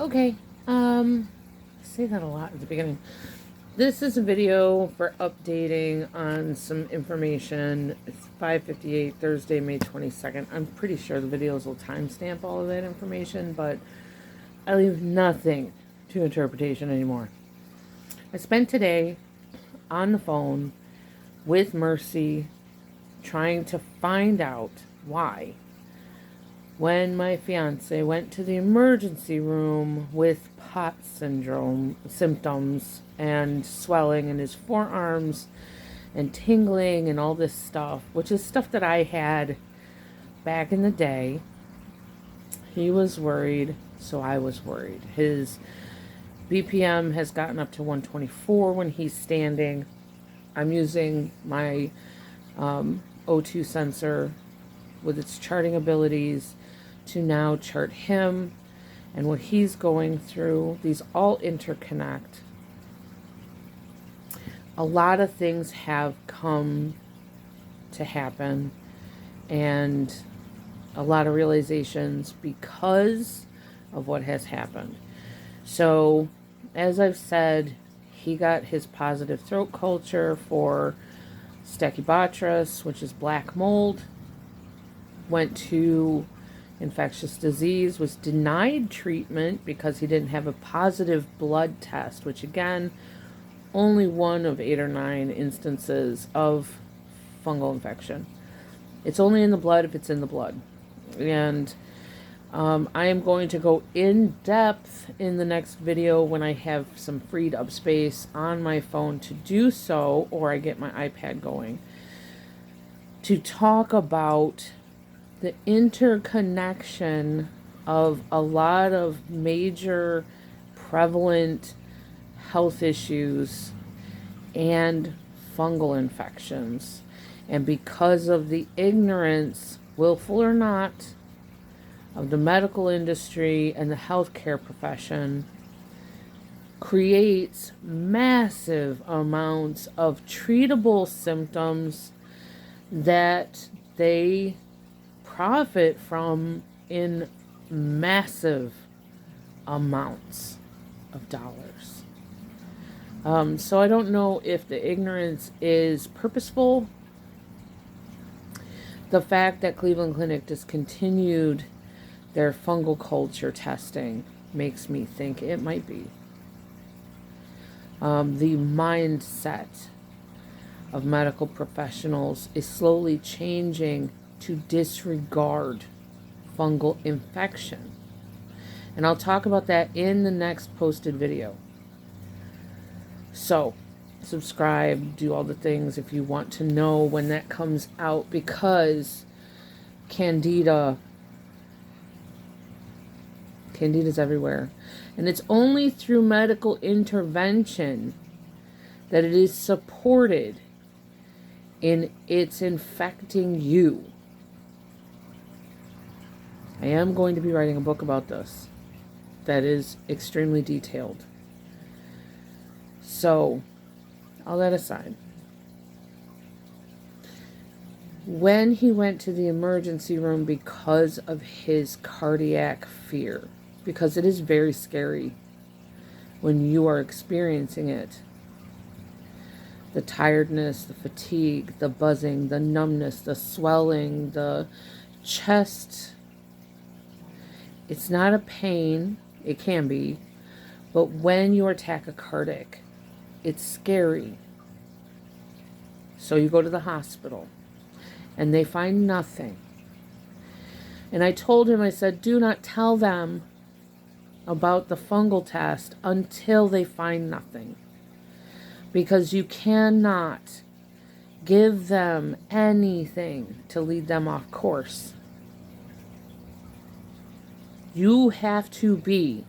Okay, I say that a lot at the beginning. This is a video for updating on some information. It's 5:58 Thursday, May 22nd. I'm pretty sure the videos will timestamp all of that information, but I leave nothing to interpretation anymore. I spent today on the phone with Mercy trying to find out why, when my fiance went to the emergency room with pot syndrome symptoms and swelling in his forearms and tingling and all this stuff, which is stuff that I had back in the day, he was worried, so I was worried. His BPM has gotten up to 124 when he's standing. I'm using my O2 sensor with its charting abilities to now chart him and what he's going through. These all interconnect. A lot of things have come to happen and a lot of realizations because of what has happened. So, as I've said, he got his positive throat culture for Stachybotrys, which is black mold, went to infectious disease, was denied treatment because he didn't have a positive blood test, which again, only one of 8 or 9 instances of fungal infection. It's only in the blood if it's in the blood. And I am going to go in depth in the next video when I have some freed up space on my phone to do so, or I get my iPad going, to talk about the interconnection of a lot of major prevalent health issues and fungal infections. And because of the ignorance, willful or not, of the medical industry and the healthcare profession, creates massive amounts of treatable symptoms that they profit from in massive amounts of dollars. So I don't know if the ignorance is purposeful. The fact that Cleveland Clinic discontinued their fungal culture testing makes me think it might be. The mindset of medical professionals is slowly changing to disregard fungal infection. And I'll talk about that in the next posted video. So, subscribe, do all the things if you want to know when that comes out, because Candida's everywhere. And it's only through medical intervention that it is supported in its infecting you. I am going to be writing a book about this that is extremely detailed. So, all that aside, when he went to the emergency room because of his cardiac fear, because it is very scary when you are experiencing it, the tiredness, the fatigue, the buzzing, the numbness, the swelling, the chest. It's not a pain, it can be, but when you are tachycardic, it's scary. So you go to the hospital and they find nothing. And I told him, I said, do not tell them about the fungal test until they find nothing. Because you cannot give them anything to lead them off course. You have to be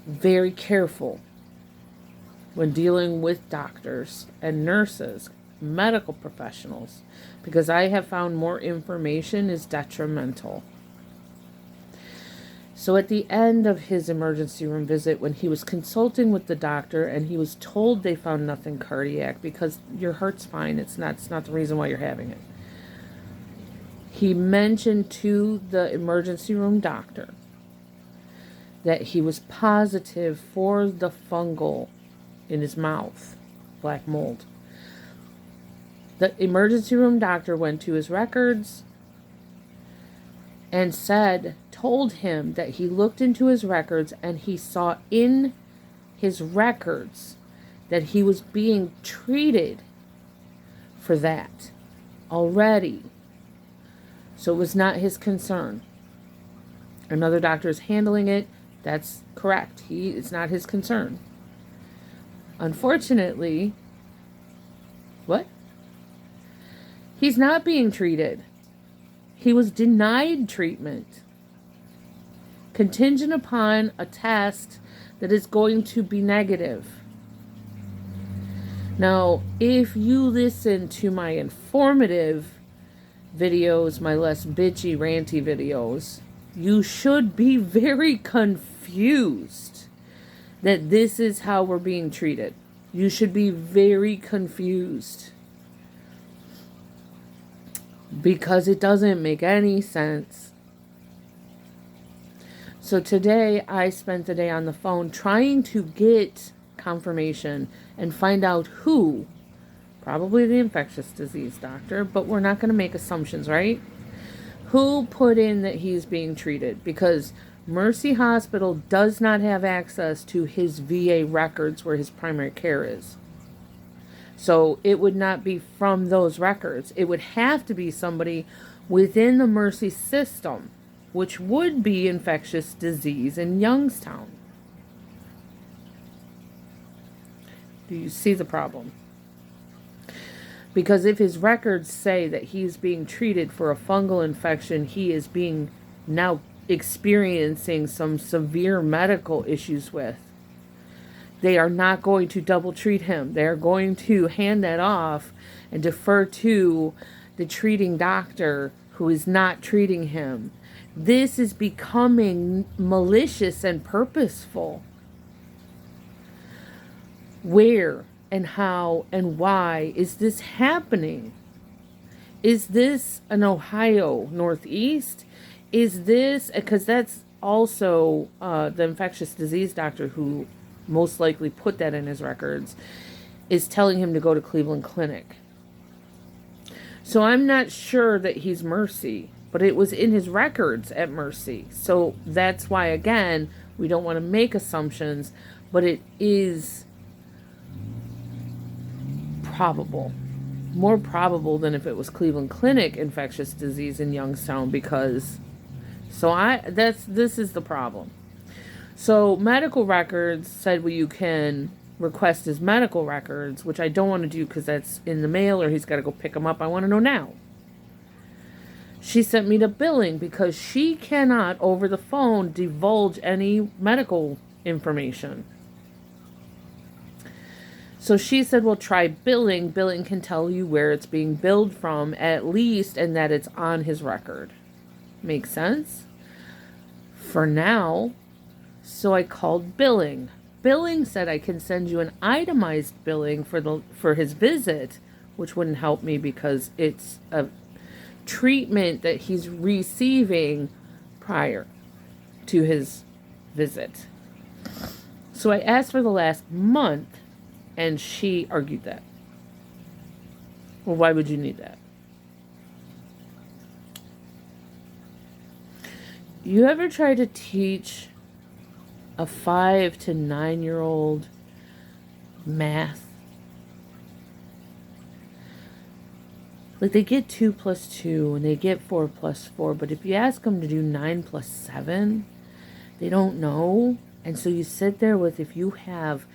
very careful when dealing with doctors and nurses, medical professionals, because I have found more information is detrimental. So at the end of his emergency room visit, when he was consulting with the doctor and he was told they found nothing cardiac, because your heart's fine, it's not the reason why you're having it. He mentioned to the emergency room doctor that he was positive for the fungal in his mouth, black mold. The emergency room doctor went to his records and told him that he looked into his records and he saw in his records that he was being treated for that already. So it was not his concern. Another doctor is handling it. That's correct. It's not his concern. Unfortunately, what? He's not being treated. He was denied treatment, contingent upon a test that is going to be negative. Now, if you listen to my informative videos, my less bitchy, ranty videos, you should be very confused that this is how we're being treated. You should be very confused because it doesn't make any sense. So today I spent the day on the phone trying to get confirmation and find out who, probably the infectious disease doctor, but we're not going to make assumptions, right? Who put in that he's being treated, because Mercy Hospital does not have access to his VA records where his primary care is. So it would not be from those records. It would have to be somebody within the Mercy system, which would be infectious disease in Youngstown. Do you see the problem? Because if his records say that he's being treated for a fungal infection, he is being now experiencing some severe medical issues with, they are not going to double treat him. They're going to hand that off and defer to the treating doctor who is not treating him. This is becoming malicious and purposeful. Where and how and why is this happening? Is this an Ohio Northeast? Is this, because that's also the infectious disease doctor who most likely put that in his records, is telling him to go to Cleveland Clinic. So I'm not sure that he's Mercy, but it was in his records at Mercy. So that's why, again, we don't want to make assumptions, but it is probable, more probable than if it was Cleveland Clinic infectious disease in Youngstown, because this is the problem. So medical records said, well, you can request his medical records, which I don't want to do because that's in the mail or he's got to go pick them up. I want to know now. She sent me to billing because she cannot over the phone divulge any medical information. So she said, well, try billing. Billing can tell you where it's being billed from at least, and that it's on his record. Makes sense? For now. So I called billing. Billing said I can send you an itemized billing for his visit, which wouldn't help me because it's a treatment that he's receiving prior to his visit. So I asked for the last month, and she argued that. Well, why would you need that? You ever try to teach a 5 to 9-year-old math? Like, they get 2 plus 2 and they get 4 plus 4, but if you ask them to do 9 plus 7, they don't know. And so you sit there with, if you have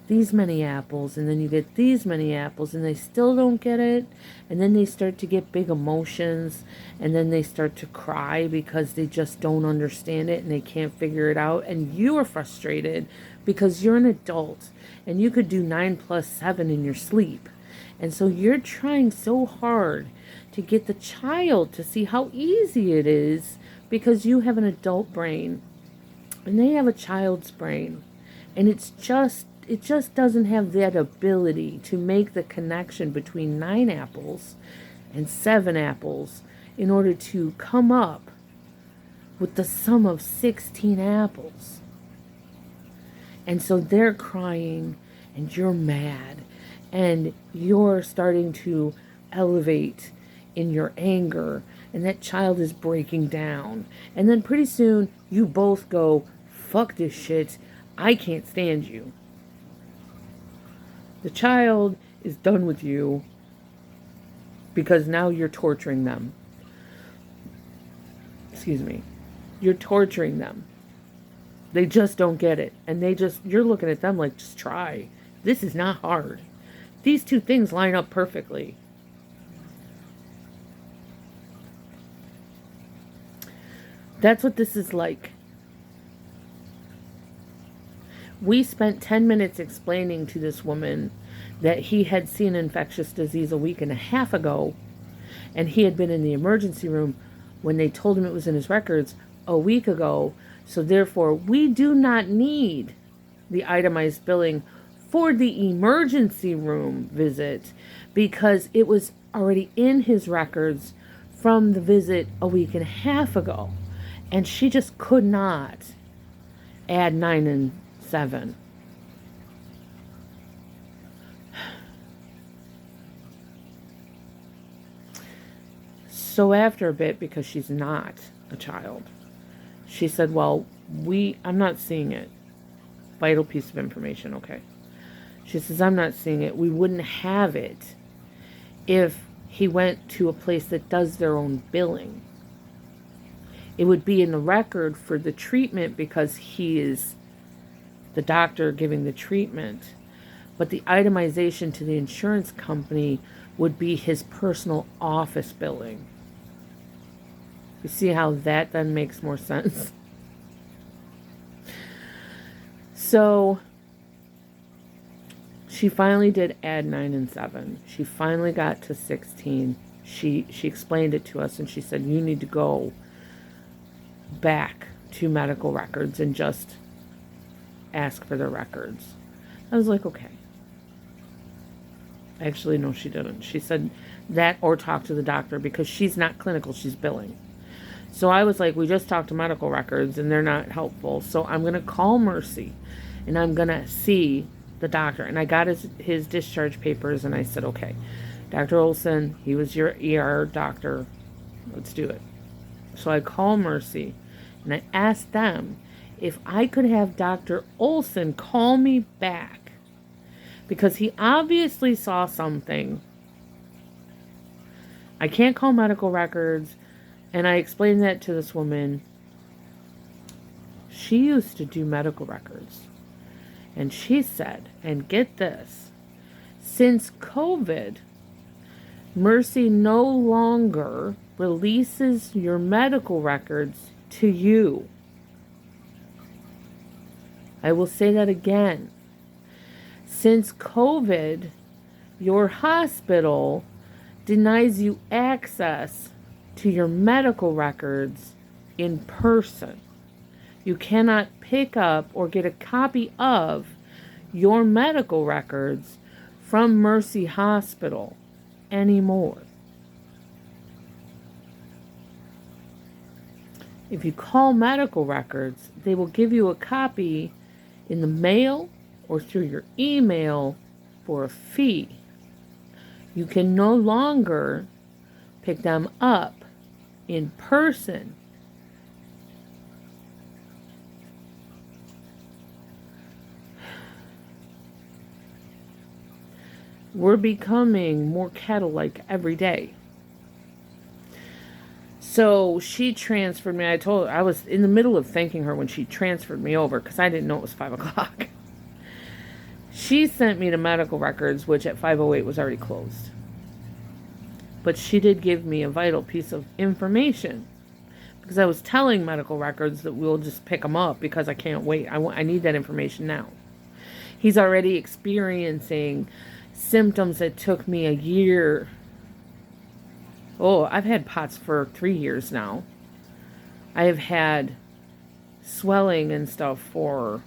these many apples and then you get these many apples and they still don't get it, and then they start to get big emotions and then they start to cry because they just don't understand it and they can't figure it out, and you are frustrated because you're an adult and you could do 9 plus 7 in your sleep, and so you're trying so hard to get the child to see how easy it is because you have an adult brain and they have a child's brain, and it just doesn't have that ability to make the connection between 9 apples and 7 apples in order to come up with the sum of 16 apples. And so they're crying and you're mad and you're starting to elevate in your anger, and that child is breaking down. And then pretty soon you both go, fuck this shit. I can't stand you. The child is done with you because now you're torturing them. Excuse me. You're torturing them. They just don't get it. And you're looking at them like, just try. This is not hard. These two things line up perfectly. That's what this is like. We spent 10 minutes explaining to this woman that he had seen infectious disease a week and a half ago, and he had been in the emergency room when they told him it was in his records a week ago. So therefore, we do not need the itemized billing for the emergency room visit because it was already in his records from the visit a week and a half ago. And she just could not add 9 and 7. So after a bit, because she's not a child, she said, well, I'm not seeing it. Vital piece of information, okay. She says, I'm not seeing it. We wouldn't have it if he went to a place that does their own billing. It would be in the record for the treatment because he is the doctor giving the treatment. But the itemization to the insurance company would be his personal office billing. You see how that then makes more sense? So she finally did add 9 and 7. She finally got to 16. She explained it to us and she said, you need to go back to medical records and just ask for their records. I was like, okay. Actually, no, she didn't. She said that or talk to the doctor because she's not clinical, she's billing. So I was like, we just talked to medical records and they're not helpful. So I'm going to call Mercy and I'm going to see the doctor. And I got his discharge papers and I said, okay, Dr. Olson, he was your ER doctor. Let's do it. So I call Mercy and I asked them if I could have Dr. Olson call me back because he obviously saw something. I can't call medical records. And I explained that to this woman. She used to do medical records. And she said, and get this, since COVID, Mercy no longer releases your medical records to you. I will say that again. Since COVID, your hospital denies you access to your medical records in person. You cannot pick up or get a copy of your medical records from Mercy Hospital anymore. If you call medical records, they will give you a copy in the mail or through your email for a fee. You can no longer pick them up in person. We're becoming more cattle-like every day. So she transferred me. I told her, I was in the middle of thanking her when she transferred me over because I didn't know it was 5 o'clock. She sent me to medical records, which at 5:08 was already closed. But she did give me a vital piece of information because I was telling medical records that we'll just pick them up because I can't wait. I need that information now. He's already experiencing symptoms that took me a year. Oh, I've had POTS for 3 years now. I have had swelling and stuff for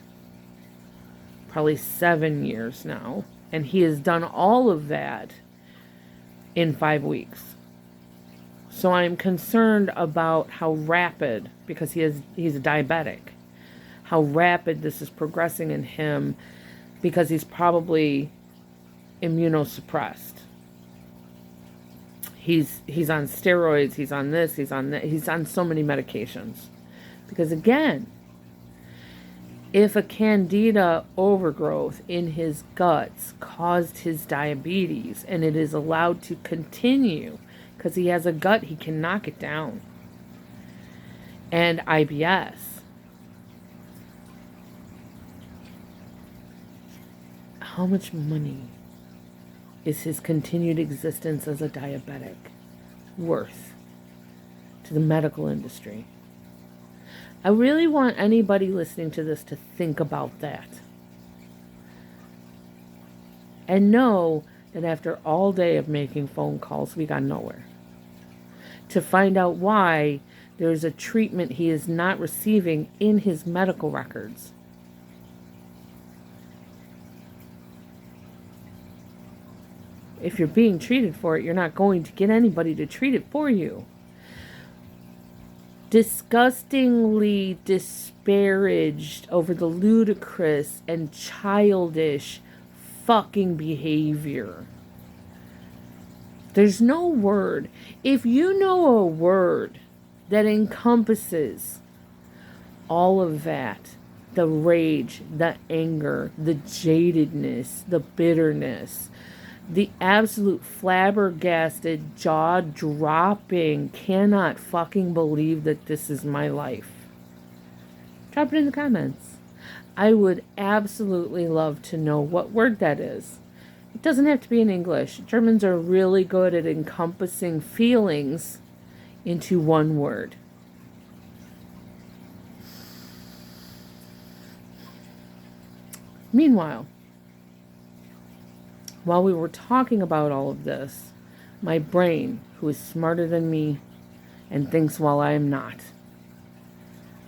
probably 7 years now. And he has done all of that in 5 weeks. So I'm concerned about how rapid, because he's a diabetic, how rapid this is progressing in him, because he's probably immunosuppressed. He's on steroids, he's on this, he's on that, he's on so many medications. Because again, if a Candida overgrowth in his guts caused his diabetes and it is allowed to continue because he has a gut, he can knock it down. And IBS. How much money is his continued existence as a diabetic worth to the medical industry? I really want anybody listening to this to think about that. And know that after all day of making phone calls, we got nowhere. To find out why there's a treatment he is not receiving in his medical records. If you're being treated for it, you're not going to get anybody to treat it for you. Disgustingly disparaged over the ludicrous and childish fucking behavior. There's no word. If you know a word that encompasses all of that, the rage, the anger, the jadedness, the bitterness, the absolute flabbergasted, jaw-dropping, cannot fucking believe that this is my life. Drop it in the comments. I would absolutely love to know what word that is. It doesn't have to be in English. Germans are really good at encompassing feelings into one word. Meanwhile, while we were talking about all of this, my brain, who is smarter than me and thinks while I am not,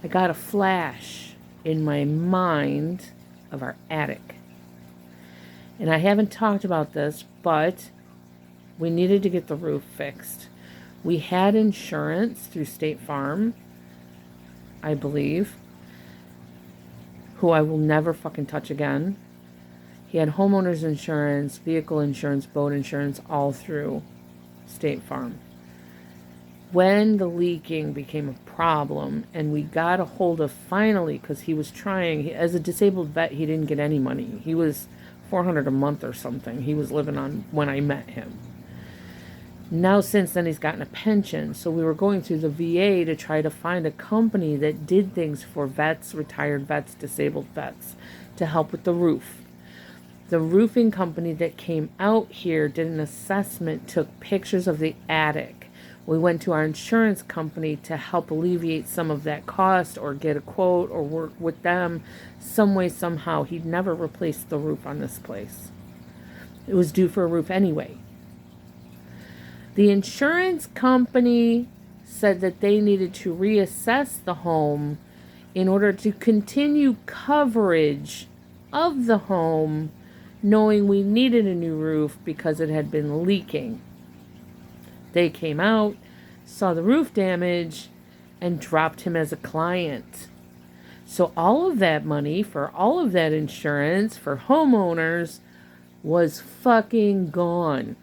I got a flash in my mind of our attic. And I haven't talked about this, but we needed to get the roof fixed. We had insurance through State Farm, I believe, who I will never fucking touch again. He had homeowner's insurance, vehicle insurance, boat insurance, all through State Farm. When the leaking became a problem, and we got a hold of finally, because he was trying, as a disabled vet, he didn't get any money. He was $400 a month or something he was living on when I met him. Now since then he's gotten a pension, so we were going through the VA to try to find a company that did things for vets, retired vets, disabled vets, to help with the roof. The roofing company that came out here did an assessment, took pictures of the attic. We went to our insurance company to help alleviate some of that cost or get a quote or work with them some way, somehow. He'd never replaced the roof on this place. It was due for a roof anyway. The insurance company said that they needed to reassess the home in order to continue coverage of the home, knowing we needed a new roof because it had been leaking. They came out, saw the roof damage, and dropped him as a client. So all of that money for all of that insurance for homeowners was fucking gone.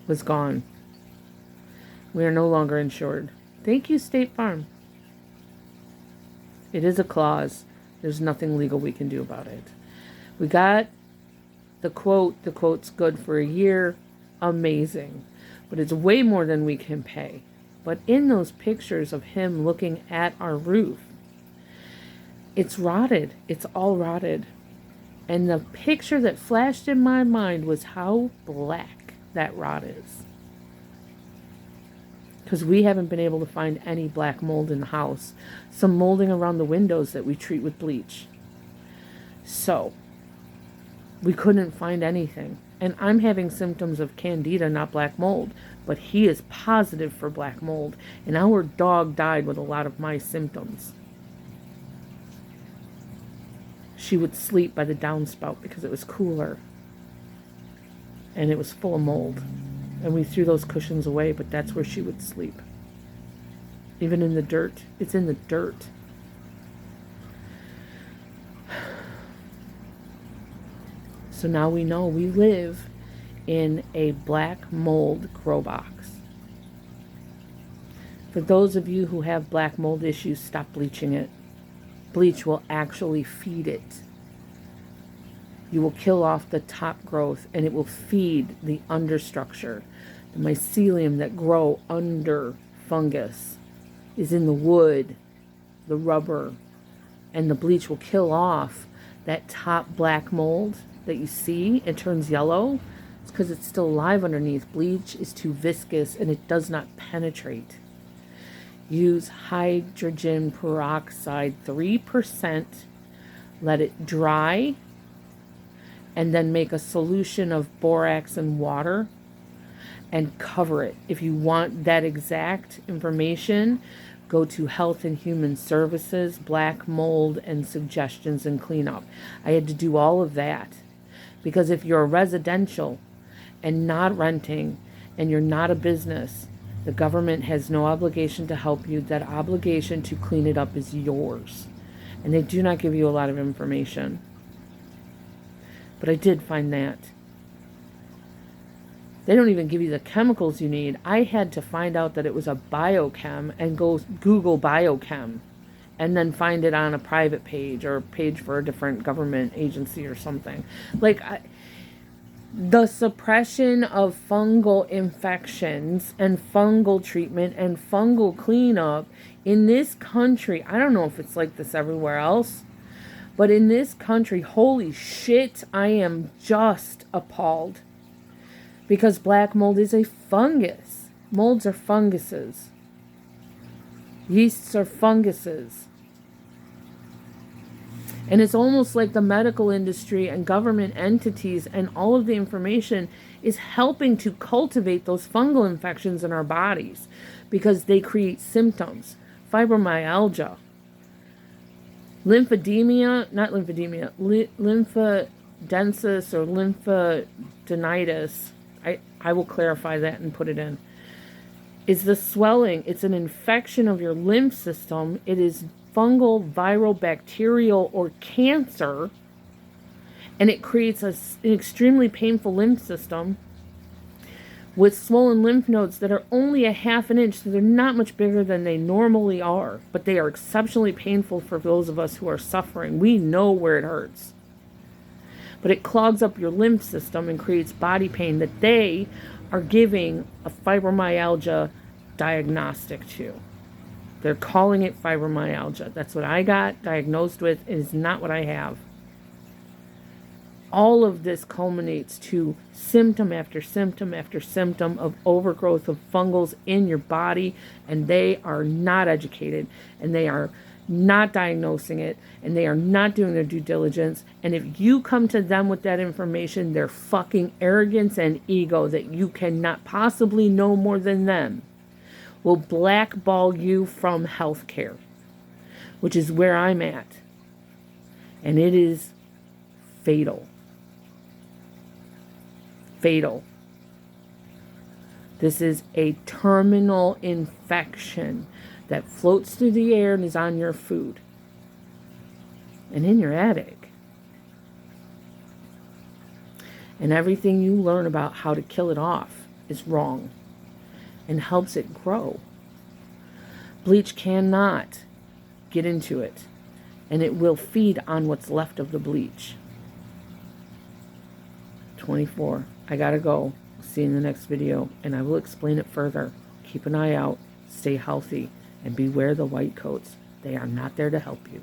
Was gone. We are no longer insured. Thank you, State Farm. It is a clause. There's nothing legal we can do about it. We got the quote. The quote's good for a year. Amazing. But it's way more than we can pay. But in those pictures of him looking at our roof, it's rotted. It's all rotted. And the picture that flashed in my mind was how black that rot is. Because we haven't been able to find any black mold in the house. Some molding around the windows that we treat with bleach. So, we couldn't find anything. And I'm having symptoms of Candida, not black mold. But he is positive for black mold. And our dog died with a lot of my symptoms. She would sleep by the downspout because it was cooler. And it was full of mold. And we threw those cushions away, but that's where she would sleep. even in the dirt. It's in the dirt. So now we know we live in a black mold grow box. For those of you who have black mold issues, stop bleaching it. Bleach will actually feed it. You will kill off the top growth, and it will feed the understructure. The mycelium that grow under fungus is in the wood, the rubber, and the bleach will kill off that top black mold that you see. It turns yellow. It's because it's still alive underneath. Bleach is too viscous and it does not penetrate. Use hydrogen peroxide 3%, let it dry, and then make a solution of borax and water and cover it. If you want that exact information, go to Health and Human Services, black mold and suggestions and cleanup. I had to do all of that because if you're a residential and not renting and you're not a business, the government has no obligation to help you. That obligation to clean it up is yours. And they do not give you a lot of information. But I did find that. They don't even give you the chemicals you need. I had to find out that it was a biochem and go Google biochem and then find it on a private page or a page for a different government agency or something. Like, the suppression of fungal infections and fungal treatment and fungal cleanup in this country, I don't know if it's like this everywhere else, but in this country, holy shit, I am just appalled. Because black mold is a fungus. Molds are funguses. Yeasts are funguses. And it's almost like the medical industry and government entities and all of the information is helping to cultivate those fungal infections in our bodies because they create symptoms. Fibromyalgia, lymphodensis or lymphadenitis, I will clarify that and put it in, is the swelling. It's an infection of your lymph system. It is fungal, viral, bacterial, or cancer, and it creates an extremely painful lymph system with swollen lymph nodes that are only a half an inch, so they're not much bigger than they normally are, but they are exceptionally painful for those of us who are suffering. We know where it hurts. But it clogs up your lymph system and creates body pain that they are giving a fibromyalgia diagnostic to. They're calling it fibromyalgia. That's what I got diagnosed with. It is not what I have. All of this culminates to symptom after symptom after symptom of overgrowth of fungals in your body, and they are not educated, and they are not diagnosing it, and they are not doing their due diligence. And if you come to them with that information, their fucking arrogance and ego that you cannot possibly know more than them will blackball you from healthcare, which is where I'm at. And it is fatal. Fatal. This is a terminal infection that floats through the air and is on your food and in your attic. And everything you learn about how to kill it off is wrong and helps it grow. Bleach cannot get into it, and it will feed on what's left of the bleach. 24. I gotta go. See you in the next video, and I will explain it further. Keep an eye out, stay healthy, and beware the white coats. They are not there to help you.